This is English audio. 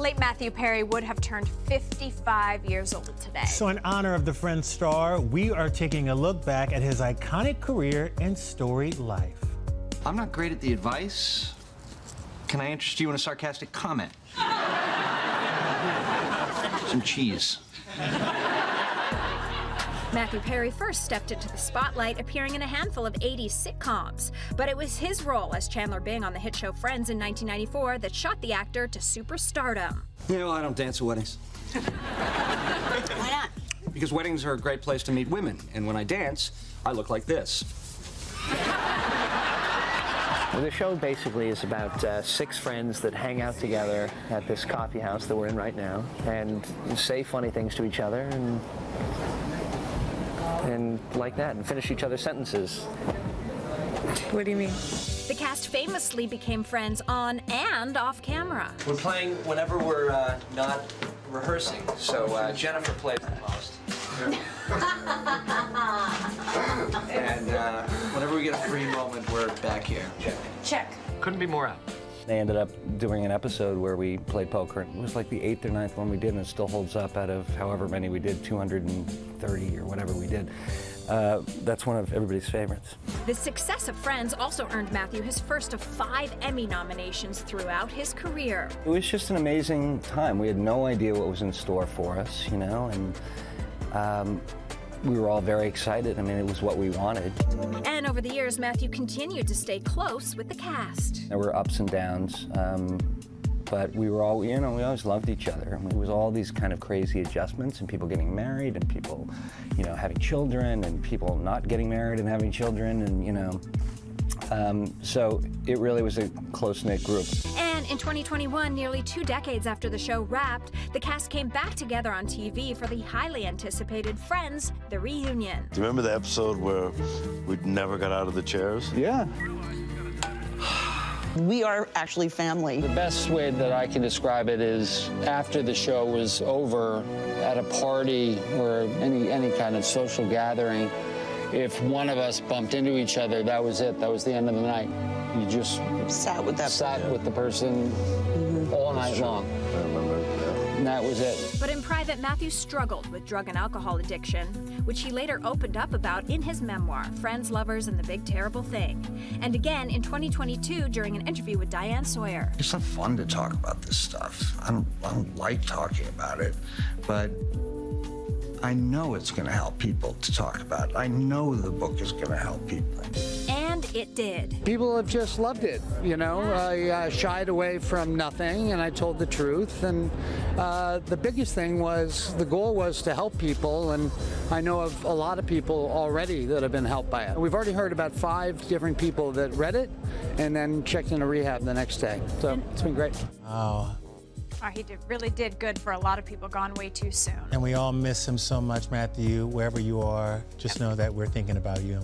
late Matthew Perry would have turned 55 years old today. So in honor of the Friends star, we are taking a look back at his iconic career and storied life. I'm not great at the advice. Can I interest you in a sarcastic comment? Some cheese. Matthew Perry first stepped into the spotlight appearing in a handful of 80s sitcoms. But it was his role as Chandler Bing on the hit show Friends in 1994 that shot the actor to superstardom. You know, I don't dance at weddings. Why not? Because weddings are a great place to meet women, and when I dance, I look like this. Well, the show basically is about 6 friends that hang out together at this coffee house that we're in right now and say funny things to each other and like that, and finish each other's sentences. What do you mean? The cast famously became friends on and off camera. We're playing whenever we're not rehearsing, so Jennifer plays the most. And whenever we get a free moment, we're back here. Check. Couldn't be more out. They ended up doing an episode where we played poker. It was like the 8th or 9th one we did, and it still holds up out of however many we did, 230 or whatever we did. That's one of everybody's favorites. The success of Friends also earned Matthew his first of 5 Emmy nominations throughout his career. It was just an amazing time. We had no idea what was in store for us, you know, and we were all very excited. I mean, it was what we wanted. And over the years, Matthew continued to stay close with the cast. There were ups and downs, but we were all, you know, we always loved each other. I mean, it was all these kind of crazy adjustments and people getting married and people, you know, having children and people not getting married and having children and, you know. So it really was a close-knit group. And in 2021, nearly 2 decades after the show wrapped, the cast came back together on TV for the highly anticipated Friends, The Reunion. Do you remember the episode where we never got out of the chairs? Yeah. We are actually family. The best way that I can describe it is after the show was over, at a party or any kind of social gathering, if one of us bumped into each other, that was it. That was the end of the night. You just Sat with the person all night long. I remember, yeah. And that was it. But in private, Matthew struggled with drug and alcohol addiction, which he later opened up about in his memoir, Friends, Lovers, and the Big Terrible Thing. And again in 2022 during an interview with Diane Sawyer. It's not fun to talk about this stuff. I don't like talking about it, but I know it's going to help people to talk about it. I know the book is going to help people. And it did. People have just loved it, you know. I shied away from nothing, and I told the truth. And the biggest thing was, the goal was to help people, and I know of a lot of people already that have been helped by it. We've already heard about 5 different people that read it and then checked into rehab the next day. So it's been great. Oh, He really did good for a lot of people gone way too soon. and we all miss him so much, Matthew. Wherever you are, just know that we're thinking about you.